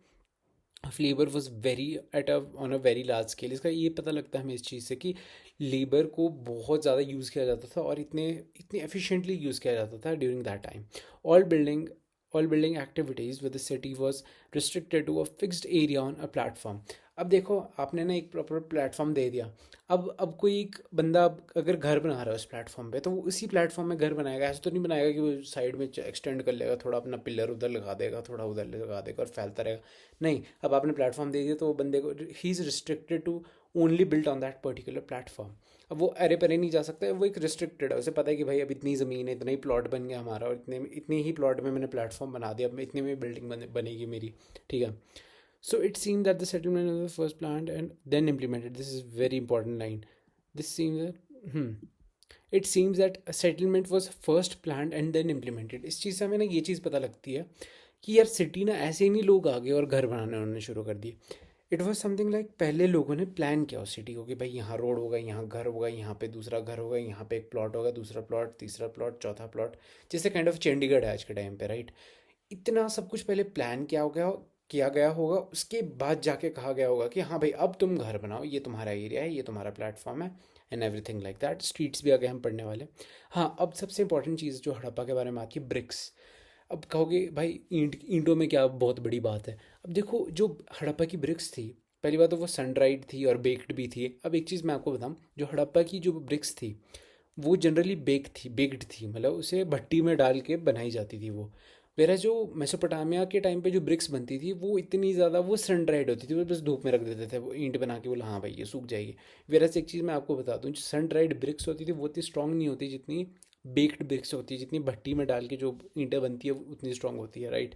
of labour was very at a on a very large scale. इसका ये पता लगता है हमें इस चीज़ से कि लेबर को बहुत ज़्यादा यूज़ किया जाता था और इतने इतने एफिशिएंटली यूज़ किया जाता था during that time. All building all building activities with the city was restricted to a fixed area on a platform. अब देखो आपने ना एक प्रॉपर प्लेटफॉर्म दे दिया, अब कोई एक बंदा अगर घर बना रहा है उस प्लेटफॉर्म पे, तो वो उसी प्लेटफॉर्म में घर बनाएगा। ऐसा तो नहीं बनाएगा कि वो साइड में एक्सटेंड कर लेगा, थोड़ा अपना पिलर उधर लगा देगा, थोड़ा उधर लगा देगा और फैलता रहेगा। नहीं, अब आपने प्लेटफॉर्म दे दिया तो वो बंदे को, he is restricted to only built on that particular platform. अब वो अरे परे नहीं जा सकता है, वो एक रिस्ट्रिक्टेड है। उसे पता है कि भाई अब इतनी ज़मीन है, इतना ही प्लॉट बन गया हमारा, और इतने ही प्लॉट में मैंने प्लेटफॉर्म बना दिया, अब इतने में बिल्डिंग बनेगी मेरी। ठीक है। So it seemed that the settlement was the first planned and then implemented. This is very important line. This seems that it seems that a settlement was first planned and then implemented. इस चीज़ से हमें ना ये चीज़ पता लगती है कि यार सिटी ना ऐसे ही नहीं लोग आ गए और घर बनाने उन्होंने शुरू कर दिए। इट वॉज समथिंग लाइक पहले लोगों ने प्लान किया उस सिटी को कि भाई यहाँ रोड होगा, यहाँ घर होगा, यहाँ पे दूसरा घर होगा, यहाँ पे एक प्लॉट होगा, दूसरा प्लॉट, तीसरा प्लॉट, चौथा प्लॉट, जैसे काइंड ऑफ चंडीगढ़ है आज के टाइम पे, राइट। इतना सब कुछ पहले प्लान किया गया होगा, उसके बाद जाके कहा गया होगा कि हाँ भाई अब तुम घर बनाओ, ये तुम्हारा एरिया है, ये तुम्हारा प्लेटफॉर्म है, and everything like that. Streets भी आगे हम पढ़ने वाले। हाँ, अब सबसे इंपॉर्टेंट चीज़ जो हड़प्पा के बारे में आती है, ब्रिक्स। अब कहोगे भाई ईंटों में क्या बहुत बड़ी बात है। अब देखो, जो हड़प्पा की ब्रिक्स थी, पहली बात तो वो सन ड्राइड थी और बेक्ड भी थी। अब एक चीज़ मैं आपको बताऊँ, जो हड़प्पा की जो ब्रिक्स थी वो जनरली बेक्ड थी, मतलब उसे भट्टी में डाल के बनाई जाती थी वो। मेरा जो मेसोपोटामिया के टाइम पे जो ब्रिक्स बनती थी वो इतनी ज़्यादा वो सन ड्राइड होती थी, वो बस धूप में रख देते थे, वो ईंट बना के बोला हाँ भाई ये सूख जाएगी। वेरस एक चीज़ मैं आपको बता दूँ, जो सन ड्राइड ब्रिक्स होती थी वो इतनी स्ट्रांग नहीं होती जितनी बेक्ड ब्रिक्स होती है, जितनी भट्टी में डाल के जो ईंटें बनती है उतनी स्ट्रांग होती है, राइट।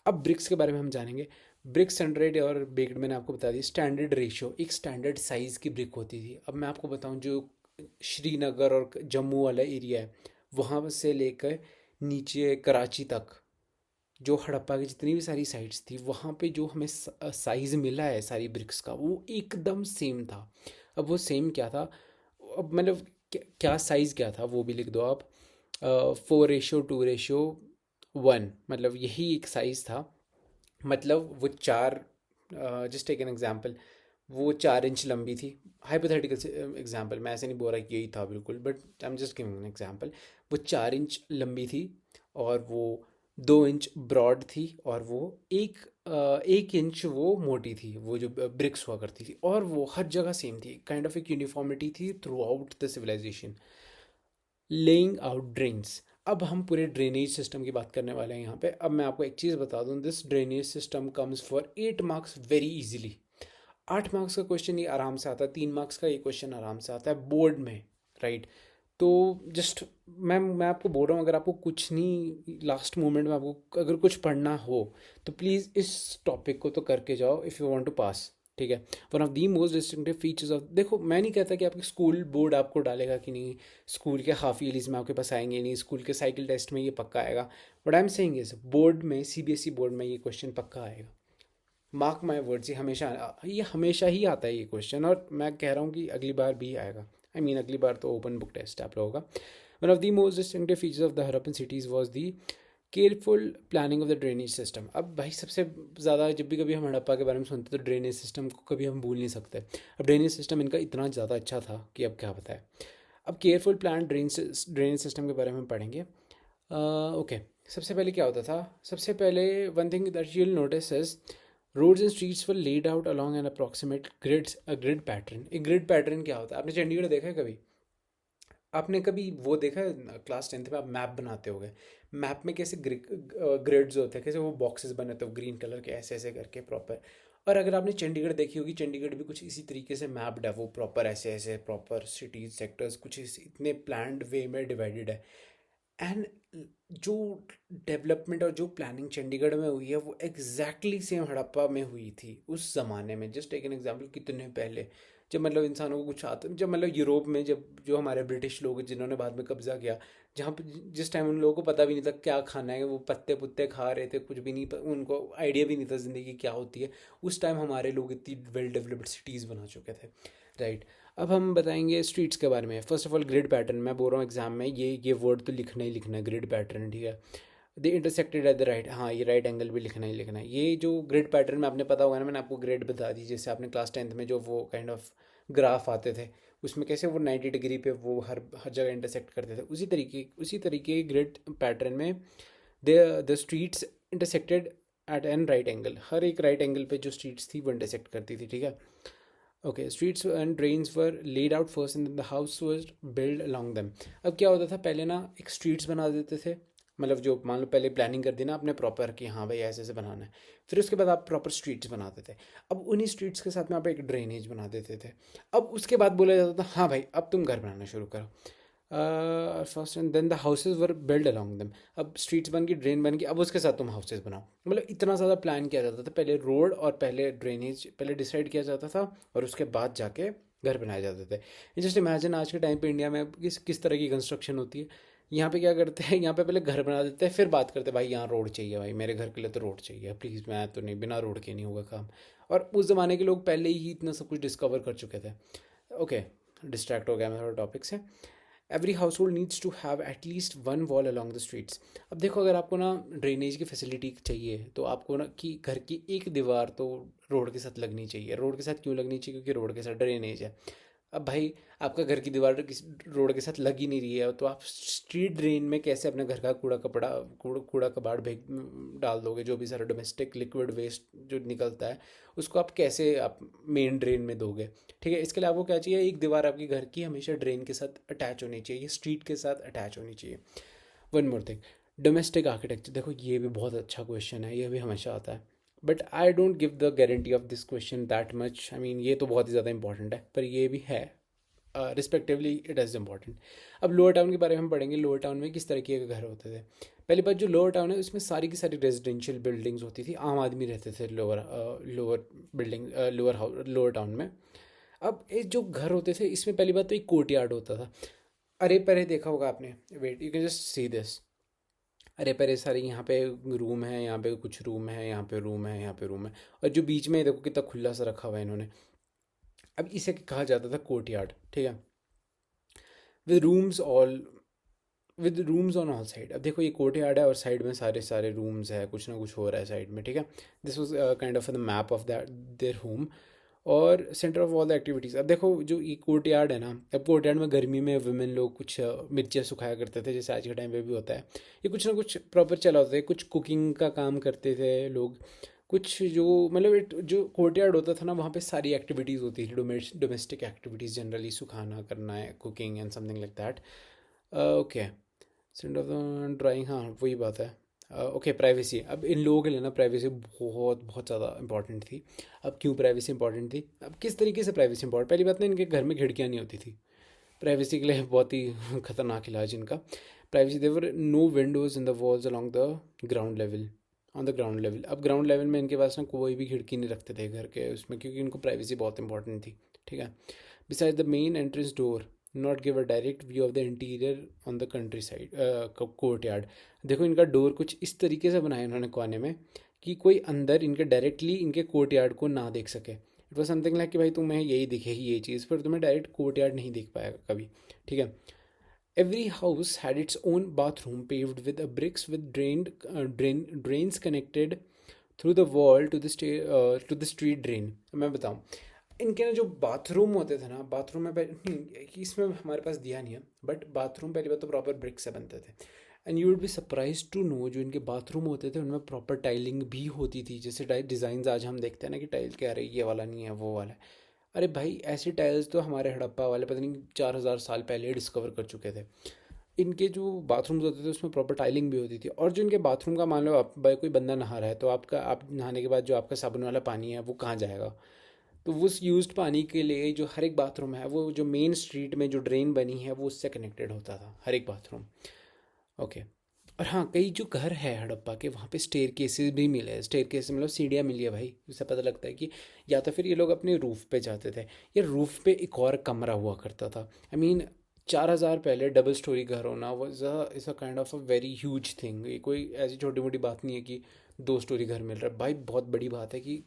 अब ब्रिक्स के बारे में हम जानेंगे। ब्रिक्स सन ड्राइड और बेक्ड मैंने आपको बता दी। स्टैंडर्ड रेशियो, एक स्टैंडर्ड साइज़ की ब्रिक होती थी। अब मैं आपको बताऊँ, जो श्रीनगर और जम्मू वाला एरिया है, वहाँ से लेकर नीचे कराची तक, जो हड़प्पा की जितनी भी सारी साइट्स थी, वहाँ पे जो हमें साइज़ मिला है सारी ब्रिक्स का, वो एकदम सेम था। अब वो सेम क्या था, अब मतलब क्या साइज़ क्या था वो भी लिख दो आप। 4:2:1, मतलब यही एक साइज़ था। मतलब वो चार, जस्ट टेक एन एग्जांपल, वो 4 इंच लंबी थी। हाइपोथेटिकल एग्जांपल, मैं ऐसे नहीं बोल रहा कि यही था बिल्कुल, but I am just giving an example. वो 4 इंच लंबी थी और वो 2 इंच ब्रॉड थी, और वो 1 इंच वो मोटी थी, वो जो ब्रिक्स हुआ करती थी, और वो हर जगह सेम थी, काइंड ऑफ एक यूनिफॉर्मिटी थी throughout the civilization. Laying out drains. अब हम पूरे ड्रेनेज सिस्टम की बात करने वाले हैं यहाँ पे। अब मैं आपको एक चीज़ बता दूँ, this drainage system comes for 8 marks very easily. 8 marks का क्वेश्चन ये आराम से आता है, 3 मार्क्स का ये क्वेश्चन आराम से आता है बोर्ड में, राइट। तो जस्ट मैं आपको बोल रहा हूँ, अगर आपको कुछ नहीं, लास्ट मोमेंट में आपको अगर कुछ पढ़ना हो तो प्लीज़ इस टॉपिक को तो करके जाओ इफ़ यू वांट टू पास। ठीक है। One of the most distinctive features of, देखो मैं नहीं कहता कि आपकी स्कूल बोर्ड आपको डालेगा कि नहीं, स्कूल के हाफ ईयरलीज में आपके पास आएंगे नहीं, स्कूल के साइकिल टेस्ट में ये पक्का आएगा, but I am saying is board में, सीबीएसई बोर्ड में ये क्वेश्चन पक्का आएगा। मार्क माई वर्ड्स, ये हमेशा ही आता है ये क्वेश्चन, और मैं कह रहा हूँ कि अगली बार भी आएगा। आई मीन अगली बार तो ओपन बुक टेस्ट आप लोगों का। One of the most distinctive features of the Harappan cities was the careful planning of the drainage system. अब भाई सबसे ज़्यादा जब भी कभी हम हड़प्पा के बारे में सुनते तो ड्रेनेज सिस्टम को कभी हम भूल नहीं सकते। अब ड्रेनेज सिस्टम इनका इतना ज़्यादा अच्छा था कि अब क्या बताए। अब केयरफुल प्लान ड्रेनेज सिस्टम के बारे में हम पढ़ेंगे। ओके, सबसे पहले क्या होता था, सबसे पहले one thing that you will notice is roads and streets were laid out along an approximate grid pattern. एक ग्रिड पैटर्न क्या होता है, आपने चंडीगढ़ देखा है कभी? आपने कभी वो देखा है क्लास 10th में आप मैप बनाते होगे, मैप में कैसे ग्रिड्स होते हैं, कैसे वो बॉक्सेस बने होते हैं ग्रीन कलर के, ऐसे ऐसे करके प्रॉपर। और अगर आपने चंडीगढ़ देखी होगी, चंडीगढ़ भी कुछ इसी तरीके से मैप्ड है, वो प्रॉपर ऐसे ऐसे प्रॉपर सिटीज सेक्टर्स कुछ इतने प्लान्ड वे में डिवाइडेड है। एंड जो डेवलपमेंट और जो प्लानिंग चंडीगढ़ में हुई है वो एग्जैक्टली सेम हड़प्पा में हुई थी उस ज़माने में। जस्ट एक एग्जांपल, कितने पहले, जब मतलब इंसानों को कुछ आता, जब मतलब यूरोप में, जब जो हमारे ब्रिटिश लोग जिन्होंने बाद में कब्जा किया, जहाँ पे जिस टाइम उन लोगों को पता भी नहीं था क्या खाना है, वो पत्ते पुत्ते खा रहे थे, कुछ भी नहीं, उनको आइडिया भी नहीं था ज़िंदगी क्या होती है। उस टाइम हमारे लोग इतनी वेल डेवलप्ड सिटीज़ बना चुके थे, राइट। अब हम बताएंगे स्ट्रीट्स के बारे में। First of all grid pattern, मैं बोल रहा हूँ एग्जाम में ये वर्ड तो लिखना ही लिखना है, ग्रिड पैटर्न, ठीक है। The intersected at the right, हाँ ये राइट एंगल भी लिखना ही लिखना है। ये जो ग्रिड पैटर्न में आपने पता होगा ना, मैंने आपको ग्रेड बता दी, जैसे आपने क्लास 10th में जो वो काइंड ऑफ ग्राफ आते थे, उसमें कैसे वो 90 डिग्री पे वो हर हर जगह इंटरसेक्ट करते थे, उसी तरीके ग्रिड पैटर्न में the streets intersected at an right angle, हर एक राइट एंगल पे जो स्ट्रीट्स थी वो इंटरसेक्ट करती थी, ठीक है। Okay, streets and drains were laid out first and the house was build along them. अब क्या होता था, पहले ना एक स्ट्रीट्स बना देते थे, मतलब जो मान लो पहले प्लानिंग कर दी ना आपने प्रॉपर कि हाँ भाई ऐसे ऐसे बनाना है, फिर उसके बाद आप प्रॉपर स्ट्रीट्स बनाते थे। अब उन्हीं स्ट्रीट्स के साथ में आप एक ड्रेनेज बना देते थे। अब उसके बाद बोला जाता था हाँ भाई अब तुम घर बनाना शुरू करो। First and then the houses were build along them. अब स्ट्रीट्स बन गई, ड्रेन बन गई, अब उसके साथ तुम हाउसेज बनाओ। मतलब इतना ज़्यादा प्लान किया जाता था, पहले रोड और पहले ड्रेनेज पहले डिसाइड किया जाता था और उसके बाद जाके घर बनाए जाते थे। जस्ट इमेजिन आज के टाइम पे इंडिया में किस तरह की कंस्ट्रक्शन होती है। यहाँ पे क्या करते हैं, यहाँ पे पहले घर बना देते हैं फिर बात करते हैं भाई यहाँ रोड चाहिए, भाई मेरे घर के लिए तो रोड चाहिए प्लीज़, मैं तो नहीं, बिना रोड के नहीं होगा काम। और उस ज़माने के लोग पहले ही इतना सब कुछ डिस्कवर कर चुके थे। ओके, डिस्ट्रैक्ट हो गया मैं थोड़ा टॉपिक से। Every household needs to have at least one wall along the streets. अब देखो अगर आपको ना ड्रेनेज की फैसिलिटी चाहिए तो आपको ना कि घर की एक दीवार तो रोड के साथ लगनी चाहिए। रोड के साथ क्यों लगनी चाहिए, क्योंकि रोड के साथ ड्रेनेज है। अब भाई आपका घर की दीवार रोड के साथ लग ही नहीं रही है तो आप स्ट्रीट ड्रेन में कैसे अपने घर का कूड़ा कबाड़ डाल दोगे, जो भी सारा डोमेस्टिक लिक्विड वेस्ट जो निकलता है उसको आप कैसे आप मेन ड्रेन में दोगे। ठीक है, इसके लिए आपको क्या चाहिए, एक दीवार आपकी घर की हमेशा ड्रेन के साथ अटैच होनी चाहिए, स्ट्रीट के साथ अटैच होनी चाहिए। One more thing, domestic architecture. देखो ये भी बहुत अच्छा क्वेश्चन है, ये भी हमेशा आता है, but I don't give the guarantee of this question that much. I mean ये तो बहुत ही ज़्यादा इंपॉर्टेंट है, पर ये भी है रिस्पेक्टिवली इट इज़ इम्पॉर्टेंट। अब लोअर टाउन के बारे में हम पढ़ेंगे, लोअर टाउन में किस तरीके के घर होते थे। पहली बात, जो लोअर टाउन है उसमें सारी की सारी रेजिडेंशियल बिल्डिंग्स होती थी, आम आदमी रहते थे लोअर बिल्डिंग लोअर टाउन में। अब ये जो घर होते थे इसमें पहली बात तो एक कोर्ट यार्ड होता था। अरे परे देखा होगा आपने, wait you can just see this. अरे परे सारे यहाँ पे रूम है, यहाँ पे कुछ रूम है, यहाँ पे रूम है, यहाँ पे रूम है, और जो बीच में देखो कितना खुला सा रखा हुआ है इन्होंने। अब इसे कहा जाता था कोर्ट यार्ड। ठीक है, with rooms all with rooms on all side. अब देखो ये कोर्ट यार्ड है और साइड में सारे सारे रूम्स है, कुछ ना कुछ हो रहा है साइड में। ठीक है, this was kind of the map of that their home और centre of all the activities. अब देखो जो ये कोर्ट यार्ड है ना, अब कोर्ट यार्ड में गर्मी में वुमेन लोग कुछ मिर्चें सुखाया करते थे, जैसे आज के टाइम पे भी होता है। ये कुछ ना कुछ प्रॉपर चला होता है, कुछ कुकिंग का काम करते थे लोग, कुछ जो मतलब जो कोर्ट यार्ड होता था ना वहाँ पे सारी एक्टिविटीज़ होती थी, डोमेस्टिक एक्टिविटीज़ जनरली, सुखाना करना है, cooking and something like that. Okay, centre of the drawing, हाँ वही बात है। Okay, privacy. अब इन लोगों के लिए ना प्राइवेसी बहुत बहुत ज़्यादा इंपॉर्टेंट थी। अब क्यों प्राइवेसी इंपॉर्टेंट थी, अब किस तरीके से प्राइवेसी इंपॉर्टेंट, पहली बात ना इनके घर में खिड़कियाँ नहीं होती थी, प्राइवेसी के लिए बहुत ही खतरनाक इलाज इनका। Privacy, there no windows in the walls along the ground level, on the ground level. अब ग्राउंड लेवल में इनके पास ना कोई भी खिड़की नहीं रखते थे घर के उसमें, क्योंकि इनको प्राइवेसी बहुत इंपॉर्टेंट थी। ठीक है, beside the main entrance door not give a direct view of the interior on the country side court yard. देखो इनका डोर कुछ इस तरीके से बनाया इन्होंने कोने में कि कोई अंदर इनके डायरेक्टली इनके कोर्ट यार्ड को ना देख सके। इट वॉज समथिंग लाइक कि भाई तुम्हें यही दिखेगी ये चीज़, पर तुम्हें डायरेक्ट कोर्ट यार्ड नहीं दिख पाएगा कभी। ठीक है, every house had its own bathroom paved with a bricks with drains connected through the wall to the street drain. मैं बताऊँ, इनके ना जो बाथरूम होते थे ना, बाथरूम में इसमें हमारे पास दिया नहीं है, बट बाथरूम पहली बात तो प्रॉपर ब्रिक से बनते थे। And you would be surprise to know जो इनके बाथरूम होते थे उनमें प्रॉपर टाइलिंग भी होती थी, जैसे डिज़ाइन आज हम देखते हैं ना कि टाइल क्या रही, ये वाला नहीं है वो वाला है। अरे भाई ऐसे टाइल्स तो हमारे हड़प्पा वाले पता नहीं 4,000 साल पहले डिस्कवर कर चुके थे। इनके जो बाथरूम्स होते थे उसमें प्रॉपर टाइलिंग भी होती थी, और जो इनके बाथरूम का मान लो आप भाई कोई बंदा नहा रहा है तो आप नहाने के बाद जो आपका साबुन वाला पानी है वो कहाँ जाएगा, तो उस यूज्ड पानी के लिए जो हर एक बाथरूम है वो जो मेन स्ट्रीट में जो ड्रेन बनी है वो उससे कनेक्टेड होता था हर एक बाथरूम। ओके, और हाँ कई जो घर है हड़प्पा के वहाँ पे स्टेयर केसेस भी मिले हैं, स्टेयर केस मतलब सीढ़ियाँ मिली है भाई, उससे पता लगता है कि या तो फिर ये लोग अपने रूफ़ पे जाते थे या रूफ़ पे एक और कमरा हुआ करता था। आई मीन 4,000 पहले डबल स्टोरी घर होना was is a kind of a very huge thing. ये कोई ऐसी छोटी मोटी बात नहीं है कि 2 स्टोरी घर मिल रहा है भाई, बहुत बड़ी बात है कि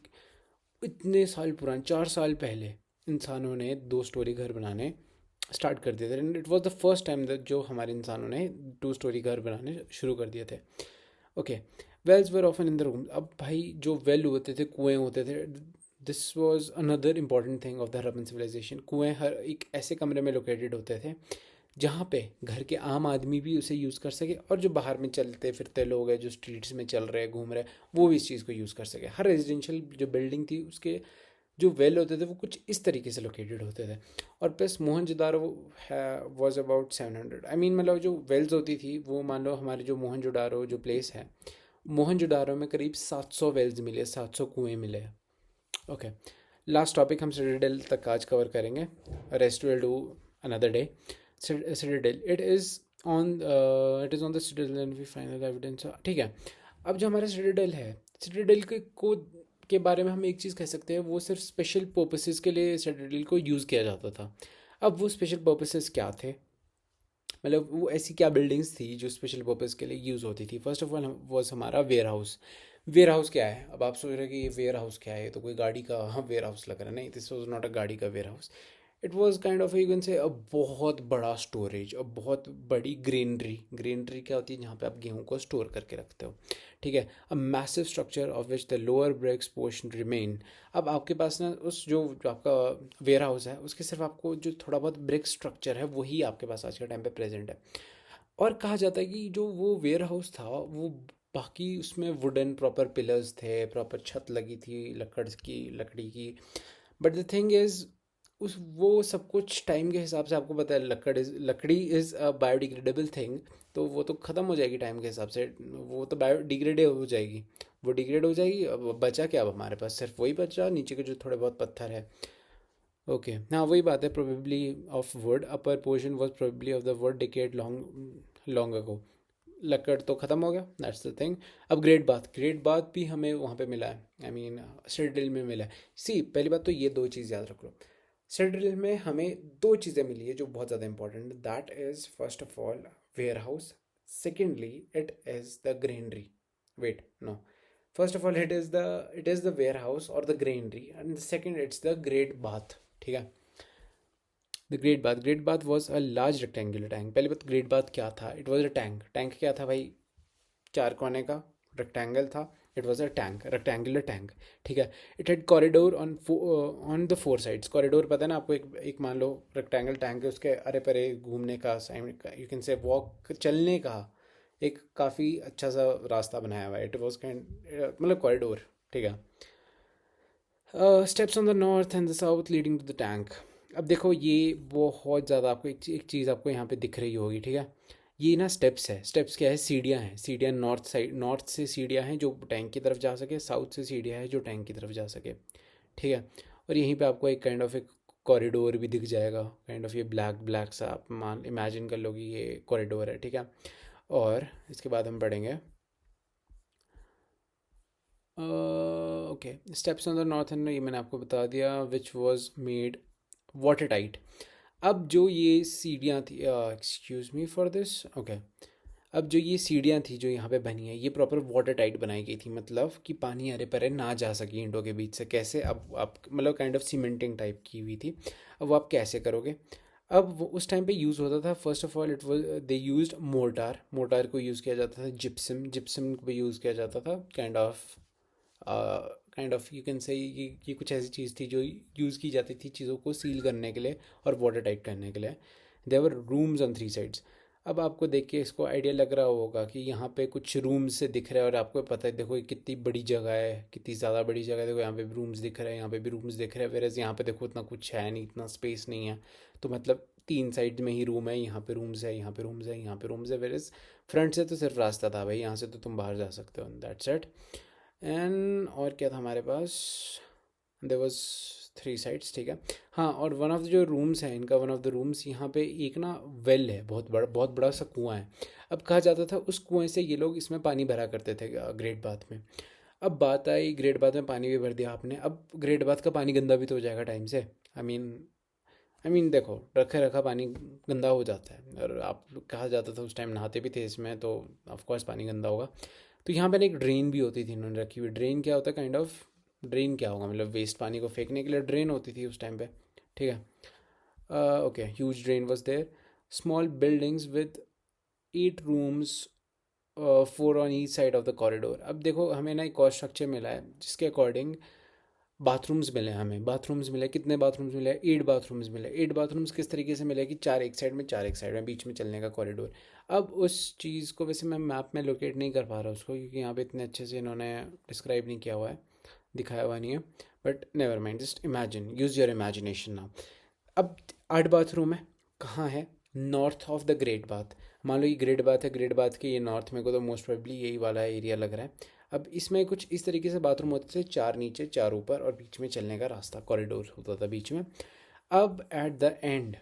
इतने साल पुराने 4 साल पहले इंसानों ने 2 स्टोरी घर बनाने स्टार्ट कर दिए थे। And it was the first time that जो हमारे इंसानों ने 2 स्टोरी घर बनाने शुरू कर दिए थे। Okay, wells were often in the room. अब भाई जो वेल होते थे, कुएँ होते थे, this was another important thing of the Harappan civilization. कुएँ हर एक ऐसे कमरे में लोकेटेड होते थे जहाँ पे घर के आम आदमी भी उसे यूज़ कर सके, और जो बाहर में चलते फिरते लोग हैं जो स्ट्रीट्स में चल रहे घूम रहे वो भी इस चीज़ को यूज़ कर सके। हर रेजिडेंशियल जो बिल्डिंग थी उसके जो वेल होते थे वो कुछ इस तरीके से लोकेटेड होते थे। और प्लस मोहनजोदारो है वॉज अबाउट 700, आई मीन मतलब जो वेल्स होती थी वो मान लो हमारे जो मोहनजोदारो जो प्लेस है, मोहनजोदारो में करीब 700 वेल्स मिले, 700 कुएँ मिले। ओके, लास्ट टॉपिक हम सिटाडेल तक आज कवर करेंगे, rest will do another day. Citadel it is on the citadel and we final evidence, ठीक है। अब जो हमारा सिटाडेल है, सिटाडेल के बारे में हम एक चीज़ कह सकते हैं, वो सिर्फ स्पेशल पर्पसेस के लिए सिटाडेल को यूज़ किया जाता था। अब वो स्पेशल पर्पसेस क्या थे, मतलब वो ऐसी क्या बिल्डिंग्स थी जो स्पेशल पर्पस के लिए यूज़ होती थी। फर्स्ट ऑफ ऑल वॉज हमारा वेयर हाउस। वेयर हाउस क्या है, अब आप सोच रहे हैं कि ये वेयर हाउस क्या है, ये तो कोई गाड़ी का वेयर हाउस लग रहा है। नहीं, दिस वॉज नॉट अ गाड़ी का warehouse. It was kind of you can say a बहुत बड़ा स्टोरेज, अ बहुत बड़ी ग्रेनरी। ग्रेनरी क्या होती है, जहाँ पे आप गेहूँ को स्टोर करके रखते हो, ठीक है। A massive structure of which the lower bricks portion remain. अब आपके पास ना उस जो आपका वेयर हाउस है उसके सिर्फ आपको जो थोड़ा बहुत ब्रिक स्ट्रक्चर है वही आपके पास आज के टाइम पे प्रेजेंट है। और कहा जाता है कि जो वो वेयर हाउस था वो बाकी उसमें वुडन प्रॉपर पिलर्स थे, प्रॉपर छत लगी थी लकड़ी की। बट द थिंग इज़ उस वो सब कुछ टाइम के हिसाब से, आपको पता है लकड़ी इज़ अ बायोडिग्रेडेबल थिंग, तो वो तो ख़त्म हो जाएगी टाइम के हिसाब से, वो तो बायोडिग्रेड हो जाएगी। वो डिग्रेड हो जाएगी, अब बचा क्या, अब हमारे पास सिर्फ वही बचा, नीचे के जो थोड़े बहुत पत्थर है। ओके, हाँ वही बात है, probably of wood, upper portion was probably of the wood decade long long ago. लकड़ तो ख़त्म हो गया, दैट्स द थिंग। अब ग्रेट बाथ भी हमें वहाँ पे मिला है, आई मीन सिटाडेल में मिला है। सी पहली बात तो ये दो चीज़ याद रख लो, सिटाडेल में हमें दो चीज़ें मिली है जो बहुत ज़्यादा इंपॉर्टेंट है। That is first of all warehouse, secondly it is the granary. Wait no, first of all it is the warehouse और the granary, and second it's the great bath, ठीक है। The great bath was a large rectangular tank. पहले बात, ग्रेट बाथ क्या था, it was a tank. Tank क्या था भाई, चार कोने का रेक्टेंगल था। It was a tank, rectangular tank, ठीक है। It had corridor on the four sides. Corridor पता है ना आपको, एक मान लो रेक्टेंगल टैंक है, उसके अरे परे घूमने का, यू कैन से वॉक, चलने का एक काफ़ी अच्छा सा रास्ता बनाया हुआ है। इट वॉज काइंड मतलब कॉरिडोर, ठीक है। Steps on the north and the south leading to the tank. अब देखो ये बहुत ज़्यादा आपको एक चीज़ आपको यहाँ पे दिख रही होगी, ठीक है। ये ना स्टेप्स है, स्टेप्स क्या है, सीढ़ियाँ हैं। सीढ़ियाँ नॉर्थ साइड, नॉर्थ से सीढ़ियाँ हैं जो टैंक की तरफ जा सके, साउथ से सीढ़ियाँ हैं जो टैंक की तरफ जा सके, ठीक है। और यहीं पे आपको एक काइंड ऑफ एक कॉरिडोर भी दिख जाएगा, काइंड ऑफ ये ब्लैक ब्लैक सा आप मान इमेजिन कर लो कि ये कॉरिडोर है, ठीक है। और इसके बाद हम पढ़ेंगे okay, steps on the north and, ये मैंने आपको बता दिया, which was made water tight. अब जो ये सीढ़ियाँ थी, excuse me for this, okay. अब जो ये सीढ़ियाँ थी जो यहाँ पे बनी है, ये प्रॉपर वाटर टाइट बनाई गई थी, मतलब कि पानी अरे परे ना जा सके ईंटों के बीच से। कैसे, अब आप मतलब काइंड ऑफ सीमेंटिंग टाइप की हुई थी। अब वो आप कैसे करोगे, अब वो उस टाइम पे यूज़ होता था, first of all it was they used mortar. Mortar को यूज़ किया जाता था, जिप्सम को भी यूज़ किया जाता था, काइंड ऑफ यू कैन से ये कुछ ऐसी चीज़ थी जो यूज़ की जाती थी चीज़ों को सील करने के लिए और वाटर टाइट करने के लिए। देवर रूम्स ऑन थ्री साइड्स। अब आपको देख के इसको आइडिया लग रहा होगा कि यहाँ पे कुछ रूम्स से दिख रहा है, और आपको पता है देखो ये कितनी बड़ी जगह है, कितनी ज़्यादा बड़ी जगह है। देखो यहाँ पे भी रूम्स दिख रहे हैं, यहाँ पे भी रूम्स दिख रहे हैं, वेरएज़ यहाँ पे देखो इतना कुछ है नहीं, इतना स्पेस नहीं है। तो मतलब तीन साइड में ही रूम है, यहाँ पे रूम्स है, यहाँ पे रूम्स है, यहाँ पे रूम्स है, वेरएज़ फ्रंट से तो सिर्फ रास्ता था भाई, यहाँ से तो तुम बाहर जा सकते हो, दैट्स इट। एंड और क्या था हमारे पास, देर वॉज थ्री साइड्स, ठीक है। हाँ, और वन ऑफ द जो रूम्स हैं इनका, वन ऑफ द रूम्स यहाँ पे एक ना वेल है, बहुत बड़ा सा कुआं है। अब कहा जाता था उस कुएं से ये लोग इसमें पानी भरा करते थे ग्रेट बाथ में। अब बात आई, ग्रेट बाथ में पानी भी भर दिया आपने, अब ग्रेट बाथ का पानी गंदा भी तो हो जाएगा टाइम से। आई मीन देखो, रखे रखा पानी गंदा हो जाता है, और आप कहा जाता था उस टाइम नहाते भी थे इसमें, तो ऑफकोर्स पानी गंदा होगा। तो यहाँ पर एक ड्रेन भी होती थी इन्होंने रखी हुई। ड्रेन क्या होता है, काइंड ऑफ ड्रेन क्या होगा, मतलब वेस्ट पानी को फेंकने के लिए ड्रेन होती थी उस टाइम पे, ठीक है। Okay, huge drain was there, small buildings with 8 rooms, four on each side of the corridor. अब देखो हमें ना एक और स्ट्रक्चर मिला है जिसके अकॉर्डिंग बाथरूम्स मिले हैं हमें। बाथरूम्स मिले, कितने बाथरूम्स मिले, 8 बाथरूम्स मिले। 8 बाथरूम्स किस तरीके से मिले कि चार एक साइड में, चार एक साइड में, बीच में चलने का कॉरिडोर। अब उस चीज़ को वैसे मैं मैप में लोकेट नहीं कर पा रहा उसको, क्योंकि यहाँ पे इतने अच्छे से इन्होंने डिस्क्राइब नहीं किया हुआ है, दिखाया हुआ नहीं है, but never mind, just imagine, use your imagination now. अब 8 बाथरूम है, कहाँ है? North of the great bath. मान लो ये ग्रेट बाथ है, ग्रेट बाथ के ये नॉर्थ में को तो मोस्ट प्रोबेबली यही वाला एरिया लग रहा है। अब इसमें कुछ इस तरीके से बाथरूम होते थे, 4 नीचे 4 ऊपर और बीच में चलने का रास्ता, कॉरिडोर होता था बीच में। अब एट द एंड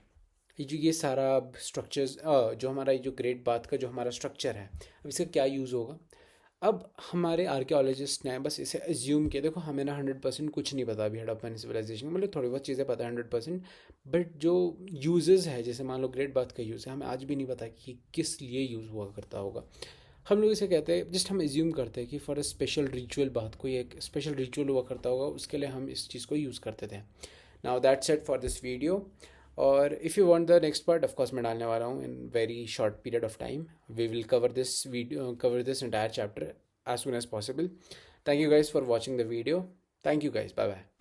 ये सारा स्ट्रक्चर्स, जो हमारा ये जो ग्रेट बाथ का जो हमारा स्ट्रक्चर है, अब इसका क्या यूज़ होगा? अब हमारे आर्कियोलॉजिस्ट ने बस इसे एज्यूम किया। देखो हमें ना 100% कुछ नहीं पता अभी हड़प्पन सिविलाइजेशन, मतलब थोड़ी बहुत चीज़ें पता है 100%, बट जो यूजेस है, जैसे मान लो ग्रेट बाथ का यूज़ है, हमें आज भी नहीं पता कि किस लिए यूज़ हुआ करता होगा। हम लोग इसे कहते हैं, जस्ट हम एज्यूम करते हैं कि फॉर अ स्पेशल रिचुअल बात, कोई एक स्पेशल रिचुअल हुआ करता होगा, उसके लिए हम इस चीज़ को यूज़ करते थे। Now that's it for this video. और if you want the next part, of course मैं डालने वाला हूँ in very short period of time. We will cover this entire chapter as soon as possible. Thank you guys for watching the video. Thank you guys. Bye bye.